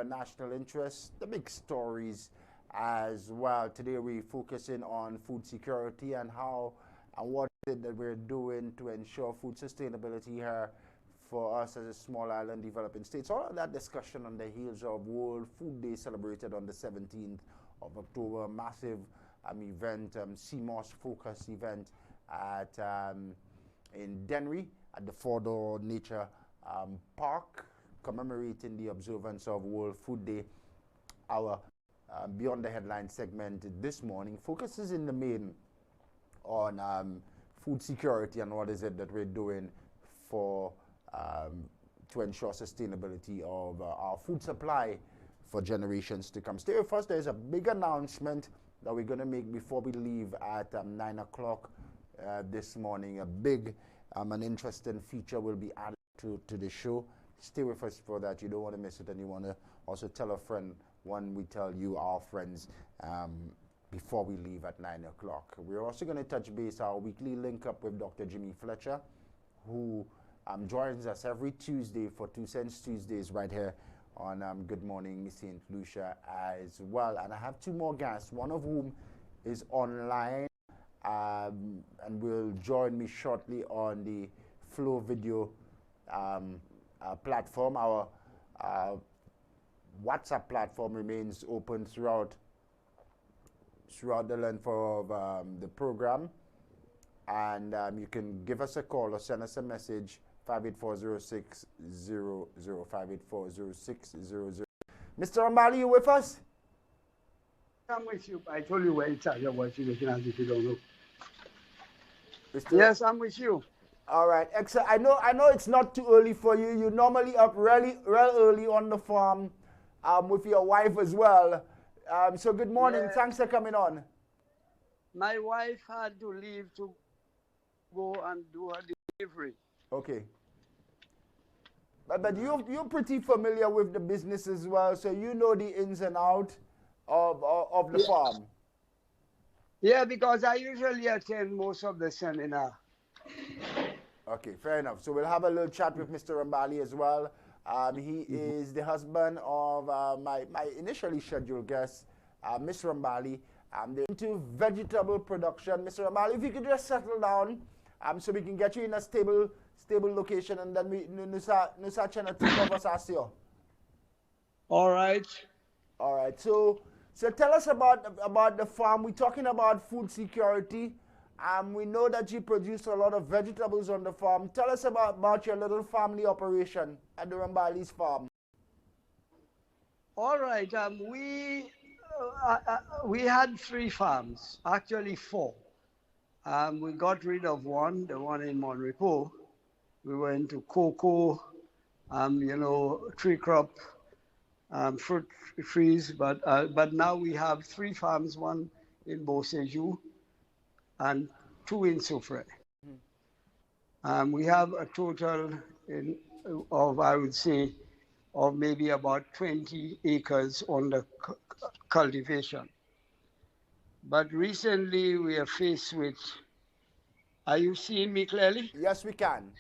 national interest, the big stories as well. Today we're focusing on food security and how and what is it that we're doing to ensure food sustainability here for us as a small island developing states. All of that discussion on the heels of World Food Day celebrated on the 17th of October, massive event, CMOS focus event at in Dennery at the Fordor Nature Park, commemorating the observance of World Food Day. Our Beyond the Headline segment this morning focuses in the main on food security and what is it that we're doing for to ensure sustainability of our food supply for generations to come. Stay with us. There's a big announcement that we're going to make before we leave at 9 o'clock this morning. A big and interesting feature will be added to the show. Stay with us for that. You don't want to miss it, and you want to also tell a friend when we tell you, our friends, before we leave at 9 o'clock. We're also going to touch base our weekly link up with Dr. Jimmy Fletcher, who joins us every Tuesday for 2 Cents Tuesdays right here on Good Morning St. Lucia as well. And I have 2 more guests, one of whom is online and will join me shortly on the Flow Video platform. Our WhatsApp platform remains open throughout the length of the program, and you can give us a call or send us a message 5840600, 5840600. Mr. Ambali, you with us? I'm with you. I told you where it's at. You're watching it as if you don't know. Yes, I'm with you. All right, excellent. I know it's not too early for you. You're normally up real early on the farm with your wife as well. So good morning. Yeah. Thanks for coming on. My wife had to leave to go and do her delivery. Okay. But you're pretty familiar with the business as well, so you know the ins and outs of the farm. Yeah, because I usually attend most of the seminar. Okay, fair enough. So we'll have a little chat with Mr. Rambali as well. He is the husband of my initially scheduled guest, Ms. Rambali. They're into vegetable production. Mr. Rambali, if you could just settle down so we can get you in a stable location, and then we nusa channel to cover Sasio. All right. All right. So tell us about the farm. We're talking about food security. We know that you produce a lot of vegetables on the farm. Tell us about your little family operation at the Rambali's farm. All right. We had 3 farms, actually 4. We got rid of one, the one in Monrepo. We went to cocoa, tree crop, fruit trees. But now we have 3 farms, one in Beausejour and 2 in Soufrière. We have a total of, I would say, of maybe about 20 acres on the cultivation. But recently we are faced with, are you seeing me clearly? Yes, we can.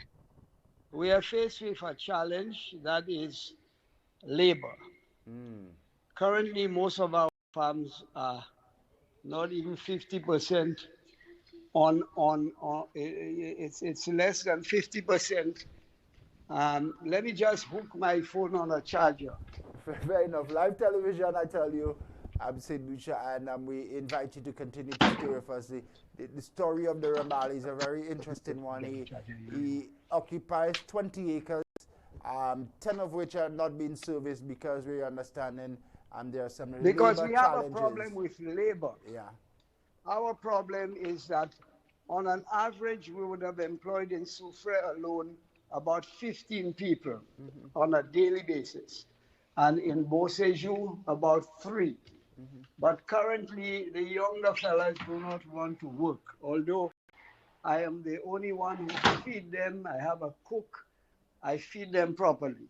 We are faced with a challenge that is labor. Currently, most of our farms are not even 50% on it's less than 50%. Let me just hook my phone on a charger. Fair enough. Live television, I tell you. I'm St. Lucia, and we invite you to continue to stay with us. The story of the Rambali is a very interesting one. He occupies 20 acres, 10 of which are not being serviced because we're understanding there are some because labor we have challenges. A problem with labor. Yeah. Our problem is that on an average, we would have employed in Soufrière alone about 15 people on a daily basis, and in Beausejour about 3. But currently, the younger fellas do not want to work. Although I am the only one who feed them, I have a cook, I feed them properly.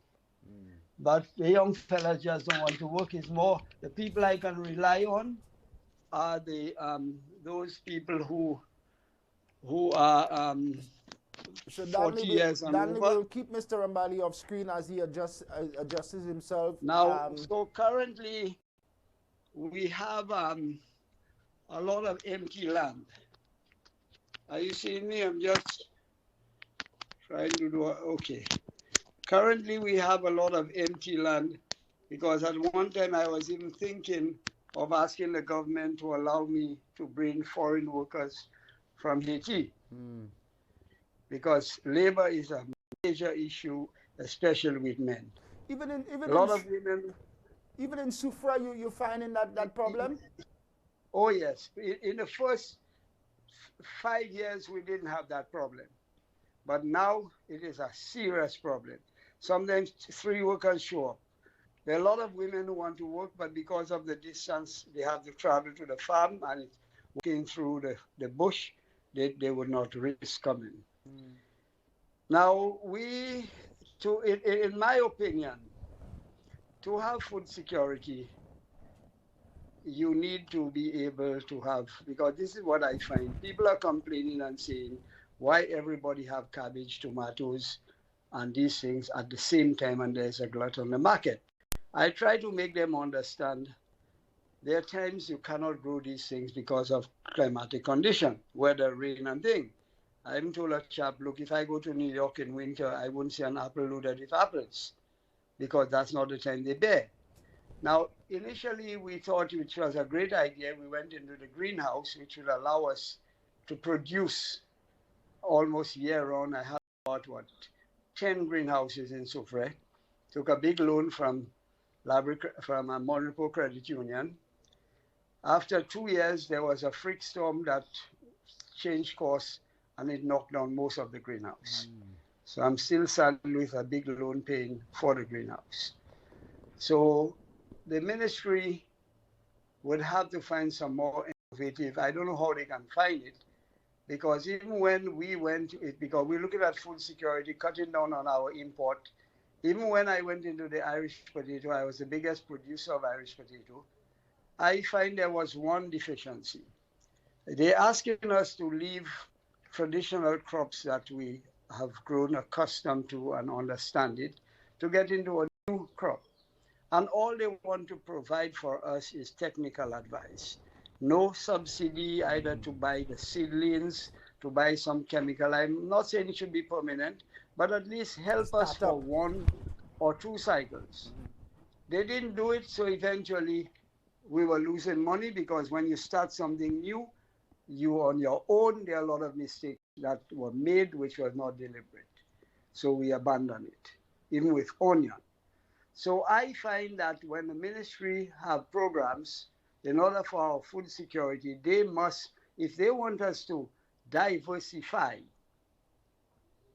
But the young fellas just don't want to work. It's more the people I can rely on are the those people who are So 40 years and Danley over. will keep Mr. Rambali off screen as he adjusts himself. Now, so currently we have a lot of empty land. Are you seeing me? I'm just trying to do, okay. Currently we have a lot of empty land because at one time I was even thinking of asking the government to allow me to bring foreign workers from Haiti. Because labor is a major issue, especially with men. A lot of women. Even in Sufra, you're finding that problem? Oh, yes. In the first 5 years, we didn't have that problem. But now it is a serious problem. Sometimes 3 workers show up. There are a lot of women who want to work, but because of the distance, they have to travel to the farm, and walking through the bush, they would not risk coming. Now, in my opinion, to have food security, you need to be able to have, because this is what I find. People are complaining and saying, why everybody have cabbage, tomatoes, and these things at the same time, and there's a glut on the market. I try to make them understand there are times you cannot grow these things because of climatic condition, weather, rain, and thing. I even told a chap, look, if I go to New York in winter, I wouldn't see an apple loaded with apples, because that's not the time they bear. Now, initially, we thought, which was a great idea, we went into the greenhouse, which would allow us to produce almost year-round. I have about, 10 greenhouses in Soufrière. Took a big loan from a Monaco Credit Union. After 2 years, there was a freak storm that changed course, and it knocked down most of the greenhouse. So I'm still saddled with a big loan paying for the greenhouse. So the ministry would have to find some more innovative. I don't know how they can find it, because even when we went, because we're looking at food security, cutting down on our import. Even when I went into the Irish potato, I was the biggest producer of Irish potato. I find there was one deficiency. They're asking us to leave traditional crops that we have grown accustomed to and understand it, to get into a new crop. And all they want to provide for us is technical advice. No subsidy either to buy the seedlings, to buy some chemical. I'm not saying it should be permanent, but at least help us for 1 or 2 cycles. They didn't do it, so eventually we were losing money, because when you start something new, you on your own, there are a lot of mistakes that were made which was not deliberate. So we abandoned it, even with onion. So I find that when the ministry have programs, in order for our food security, they must, if they want us to diversify,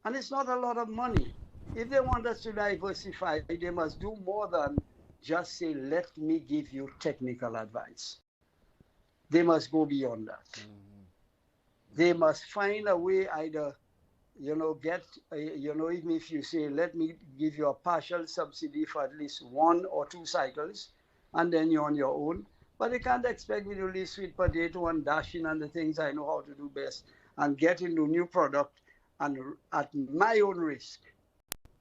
and it's not a lot of money, if they want us to diversify, they must do more than just say, let me give you technical advice. They must go beyond that. They must find a way, either, get, even if you say, let me give you a partial subsidy for at least 1 or 2 cycles, and then you're on your own. But they can't expect me to leave sweet potato and dashing and the things I know how to do best and get into new product and at my own risk.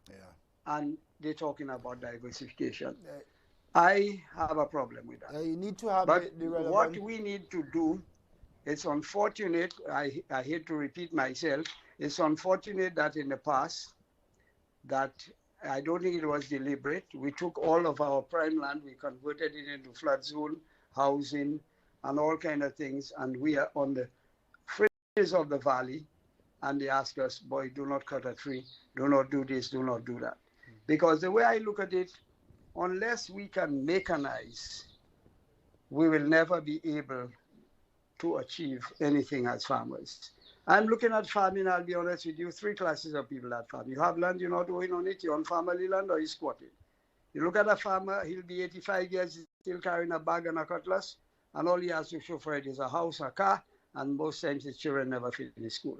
Yeah. And they're talking about diversification. I have a problem with that. You need to have but the relevant... what we need to do, it's unfortunate, I hate to repeat myself, it's unfortunate that in the past, that I don't think it was deliberate. We took all of our prime land, we converted it into flood zone, housing, and all kind of things, and we are on the fringes of the valley, and they ask us, boy, do not cut a tree, do not do this, do not do that. Because the way I look at it, unless we can mechanize, we will never be able to achieve anything as farmers. I'm looking at farming, I'll be honest with you, 3 classes of people that farm. You have land, you're not going on it, you're on family land, or you're squatting. You look at a farmer, he'll be 85 years, still carrying a bag and a cutlass, and all he has to show for it is a house, a car, and most times his children never finish school.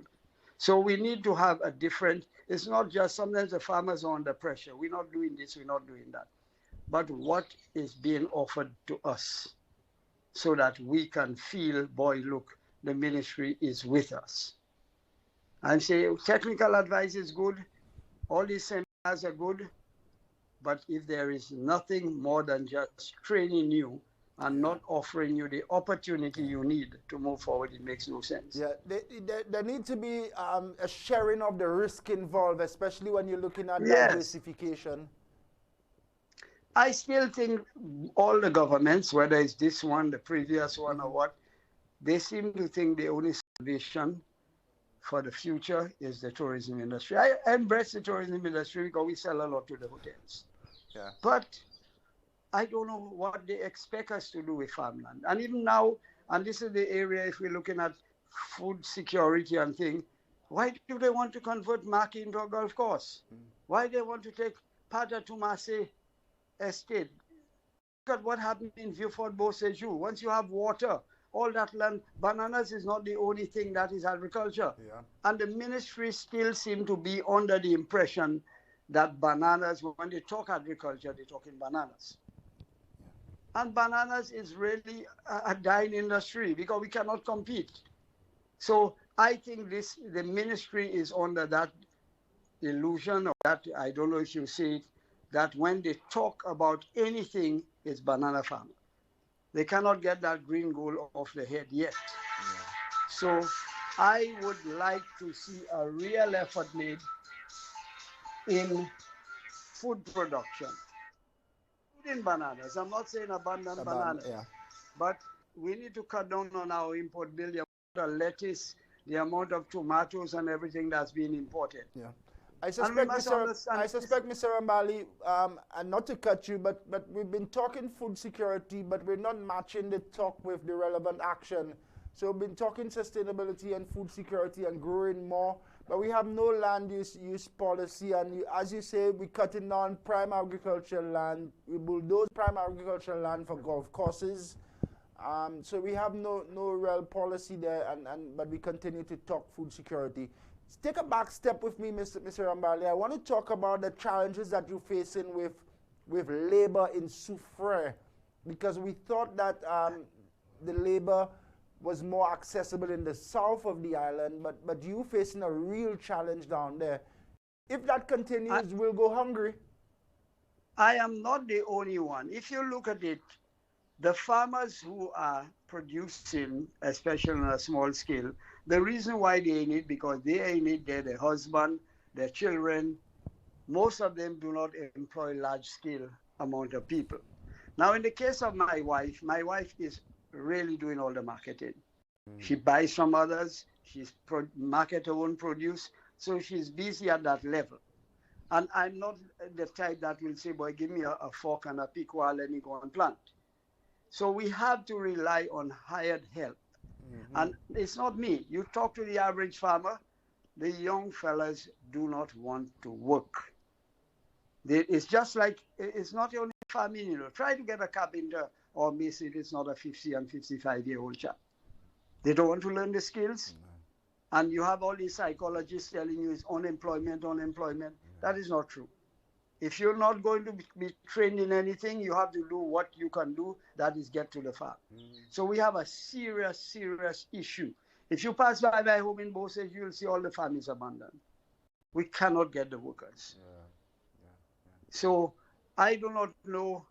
So we need to have a different, it's not just sometimes the farmers are under pressure. We're not doing this, we're not doing that. But what is being offered to us so that we can feel, boy, look, the ministry is with us. And say technical advice is good, all these seminars are good, but if there is nothing more than just training you and Yeah. not offering you the opportunity you need to move forward, it makes no sense. Yeah, there needs to be a sharing of the risk involved, especially when you're looking at Yes, diversification. I still think all the governments, whether it's this one, the previous one, or Mm-hmm. what, they seem to think the only salvation for the future is the tourism industry. I embrace the tourism industry because we sell a lot to the hotels. Yeah. But I don't know what they expect us to do with farmland. And even now, and this is the area, if we're looking at food security and things, why do they want to convert Maki into a golf course? Why they want to take part of Tumase estate? Look at what happened in Vieux-Fort Beausejour. Once you have water, all that land, bananas is not the only thing that is agriculture. Yeah. And the ministry still seem to be under the impression that bananas, when they talk agriculture, they're talking bananas. And bananas is really a dying industry because we cannot compete. So I think the ministry is under that illusion, or that, I don't know if you see it, that when they talk about anything, it's banana farmer. They cannot get that green goal off the head yet. Yeah. So I would like to see a real effort made in food production, including bananas. I'm not saying abandon bananas, Yeah. but we need to cut down on our import bill, the amount of lettuce, the amount of tomatoes and everything that's being imported. Yeah. And we must understand I suspect, Mr. Rambali, and not to cut you, but we've been talking food security, but we're not matching the talk with the relevant action. So we've been talking sustainability and food security and growing more, but we have no land use policy. And as you say, we're cutting down prime agricultural land. We bulldoze prime agricultural land for golf courses. So we have no real policy there, but we continue to talk food security. Take a back step with me, Mr. Rambali. I want to talk about the challenges that you're facing with labor in Soufrière, because we thought that the labor was more accessible in the south of the island, but you facing a real challenge down there. If that continues, we'll go hungry. I am not the only one. If you look at it, the farmers who are producing, especially on a small scale, the reason why they're in it, because they are in it, they're their husband, their children. Most of them do not employ large-scale amount of people. Now, in the case of my wife is really doing all the marketing. She buys from others, she's market her own produce, so she's busy at that level. And I'm not the type that will say, boy, give me a fork and a pick while let me go and plant. So we have to rely on hired help. And it's not me. You talk to the average farmer, the young fellas do not want to work. It's just like, it's not only farming, you know. Try to get a carpenter or mason, it's not a 50 and 55-year-old chap. They don't want to learn the skills. And you have all these psychologists telling you it's unemployment. That is not true. If you're not going to be trained in anything, you have to do what you can do, that is get to the farm. So we have a serious, serious issue. If you pass by my home in Beausejour, you'll see all the farm is abandoned. We cannot get the workers. So I do not know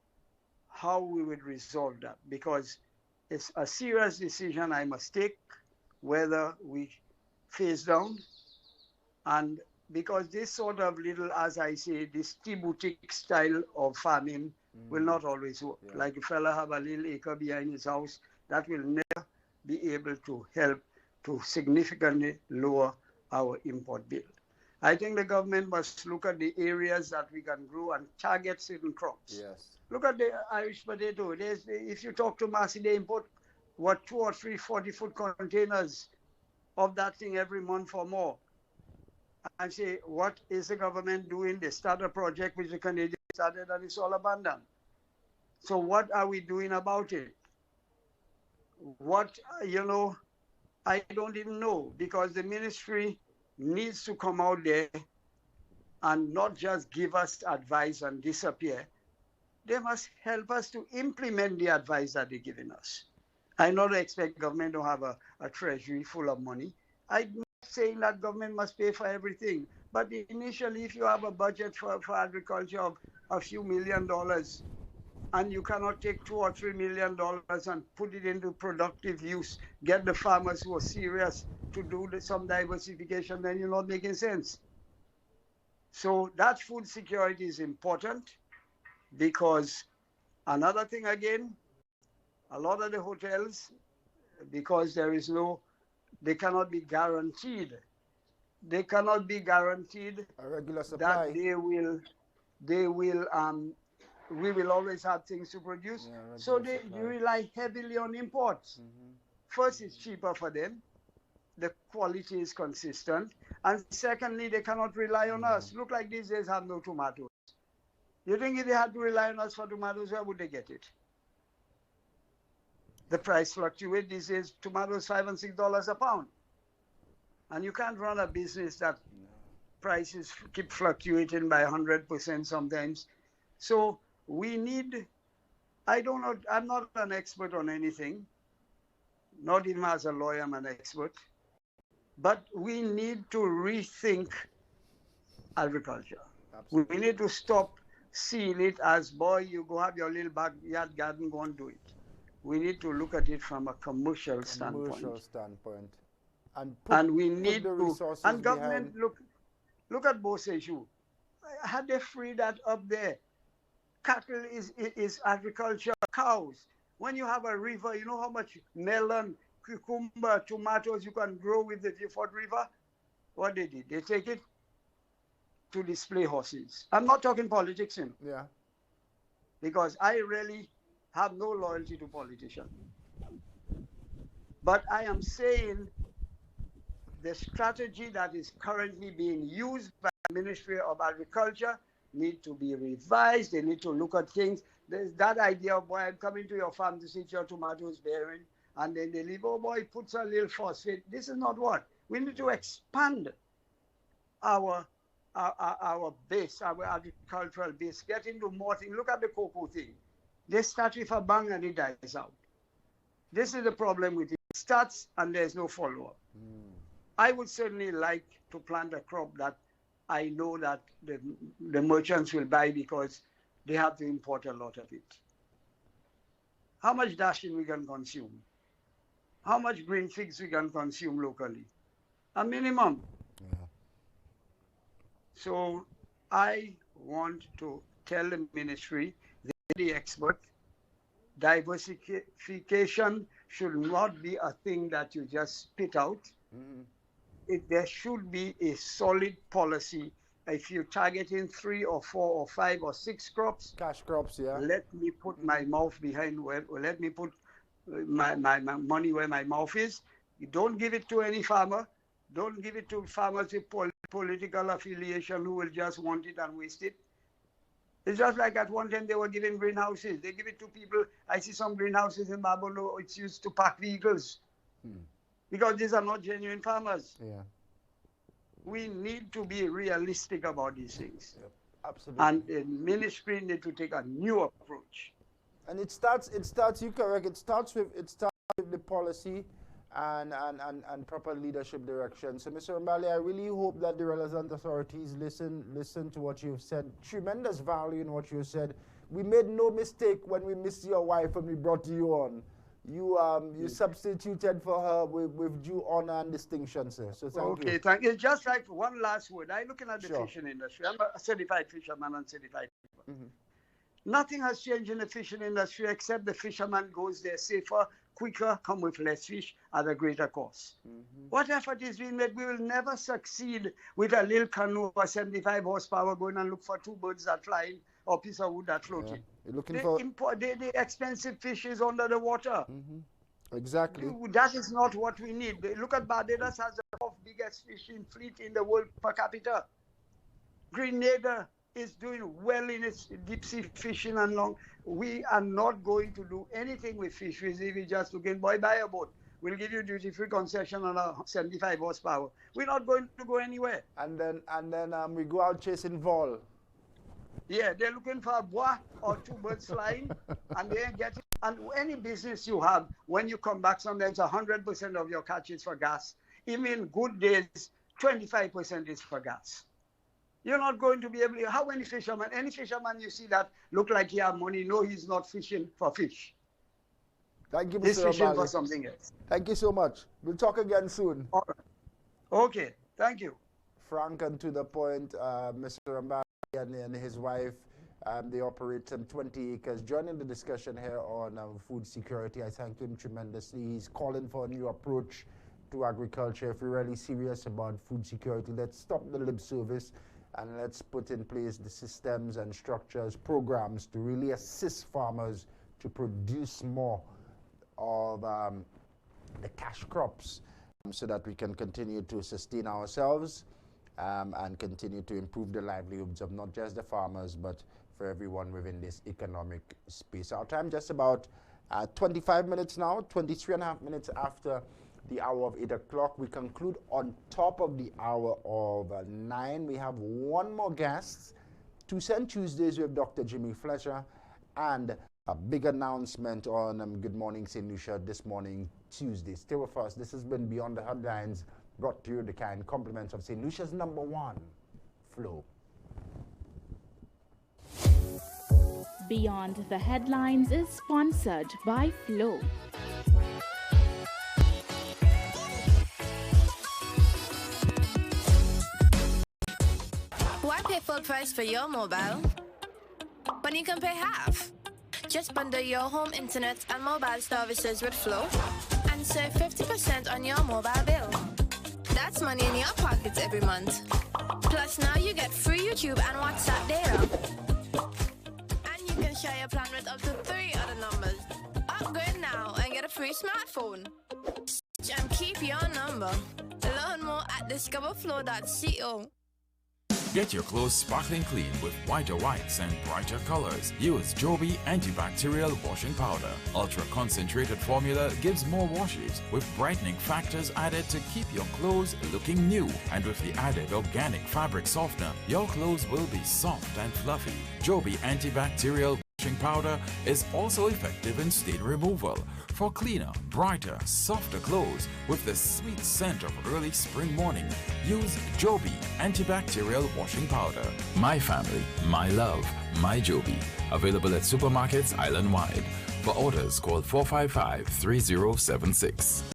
how we would resolve that, because it's a serious decision I must take, whether we face down, and because this sort of little, as I say, this tea boutique style of farming will not always work. Yeah. Like a fella have a little acre behind his house, that will never be able to help to significantly lower our import bill. I think the government must look at the areas that we can grow and target certain crops. Yes. Look at the Irish potato. If you talk to Massey, they import, 2 or 3 40-foot containers of that thing every month or more. And say, what is the government doing? They start a project which the Canadians started and it's all abandoned. So what are we doing about it? What, I don't even know, because the ministry needs to come out there and not just give us advice and disappear. They must help us to implement the advice that they're giving us. I don't expect government to have a treasury full of money. I saying that government must pay for everything. But initially, if you have a budget for agriculture of a few $1 million, and you cannot take $2 or $3 million and put it into productive use, get the farmers who are serious to do some diversification, then you're not making sense. So that food security is important, because another thing again, a lot of the hotels, because they cannot be guaranteed. They cannot be guaranteed a regular supply. that we will always have things to produce. Yeah, so they rely heavily on imports. Mm-hmm. First, it's cheaper for them. The quality is consistent. And secondly, they cannot rely on us. Look like these days have no tomatoes. You think if they had to rely on us for tomatoes, where would they get it? The price fluctuates these days. Tomatoes $5 and $6 a pound. And you can't run a business that prices keep fluctuating by 100% sometimes. So we need, I don't know, I'm not an expert on anything. Not even as a lawyer, I'm an expert. But we need to rethink agriculture. Absolutely. We need to stop seeing it as, boy, you go have your little backyard garden, go and do it. We need to look at it from a commercial standpoint. And we need to, and government, look at Boseju. Had they free that up there? Cattle is agriculture, cows. When you have a river, you know how much melon, cucumber, tomatoes you can grow with the Gifford River? What they did, they take it to display horses. I'm not talking politics, you know. Yeah. Because I really have no loyalty to politicians. But I am saying the strategy that is currently being used by the Ministry of Agriculture need to be revised. They need to look at things. There's that idea of, boy, I'm coming to your farm to see if your tomatoes bearing, and then they leave, oh boy, puts a little phosphate. This is not what. We need to expand our base, our agricultural base, get into more things. Look at the cocoa thing. They start with a bang and it dies out. This is the problem with it. It starts and there's no follow-up. I would certainly like to plant a crop that I know that the merchants will buy, because they have to import a lot of it. How much dashing we can consume? How much green figs we can consume locally? A minimum. Yeah. So I want to tell the ministry, the expert, diversification should not be a thing that you just spit out. There should be a solid policy. If you're targeting 3 or 4 or 5 or 6 crops, cash crops, yeah. Let me put my mouth behind let me put my money where my mouth is. You don't give it to any farmer. Don't give it to farmers with political affiliation who will just want it and waste it. It's just like at one time they were giving greenhouses. They give it to people. I see some greenhouses in Babolo, it's used to park vehicles. Because these are not genuine farmers. Yeah. We need to be realistic about these things. Yep. Absolutely. And the ministry need to take a new approach. And it starts, you're correct, it starts with the policy and proper leadership direction. So Mr. Mbali, I really hope that the relevant authorities listen to what you've said. Tremendous value in what you said. We made no mistake when we missed your wife and we brought you on. You substituted for her with due honor and distinction, sir. So thank you. Okay, thank you. Just like one last word. I'm looking at the fishing industry. I'm a certified fisherman and certified keeper. Nothing has changed in the fishing industry except the fisherman goes there safer, quicker, come with less fish at a greater cost. What effort is being made? We will never succeed with a little canoe or 75 horsepower going and look for 2 birds that flying or a piece of wood that floating. Yeah. You're looking for the expensive fish is under the water. Exactly. That is not what we need. Look at Barbados has the 4th biggest fishing fleet in the world per capita. Grenada is doing well in its deep sea fishing and long. We are not going to do anything with fisheries if we just looking, boy, buy a boat. We'll give you duty-free concession on a 75 horsepower. We're not going to go anywhere. And then we go out chasing vol. Yeah, they're looking for a bois or 2 birds flying, and they ain't getting. And any business you have, when you come back, sometimes 100% of your catch is for gas. even good days, 25% is for gas. You're not going to be able to, how many fishermen, any fisherman you see that look like he have money, no, he's not fishing for fish. Thank you, He's Mr. fishing for Ambali. something else. Thank you so much. We'll talk again soon. All right. Okay, thank you. Frank, and to the point, Mr. Ambali and his wife, they operate some 20 acres. Joining the discussion here on food security, I thank him tremendously. He's calling for a new approach to agriculture. If we're really serious about food security, let's stop the lip service and let's put in place the systems and structures, programs to really assist farmers to produce more of the cash crops so that we can continue to sustain ourselves and continue to improve the livelihoods of not just the farmers but for everyone within this economic space. Our time just about 25 minutes now, 23 and a half minutes after the hour of 8 o'clock. We conclude on top of the hour of 9. We have one more guest, 2 Cent Tuesdays with Dr. Jimmy Fletcher, and a big announcement on Good Morning St. Lucia this morning, Tuesday. Stay with us. This has been Beyond the Headlines, brought to you the kind compliments of St. Lucia's #1, Flow. Beyond the Headlines is sponsored by Flow. Why pay full price for your mobile when you can pay half? Just bundle your home internet and mobile services with Flow and save 50% on your mobile bill. That's money in your pockets every month. Plus now you get free YouTube and WhatsApp data. And you can share your plan with up to 3 other numbers. Upgrade now and get a free smartphone. And keep your number. Learn more at discoverflow.co. Get your clothes sparkling clean with whiter whites and brighter colors. Use Joby antibacterial washing powder. Ultra concentrated formula gives more washes with brightening factors added to keep your clothes looking new. And with the added organic fabric softener, your clothes will be soft and fluffy. Joby antibacterial washing powder is also effective in stain removal for cleaner, brighter, softer clothes with the sweet scent of early spring morning. Use Joby antibacterial washing powder. My family, my love, my Joby. Available at supermarkets island-wide. For orders, call 455-3076.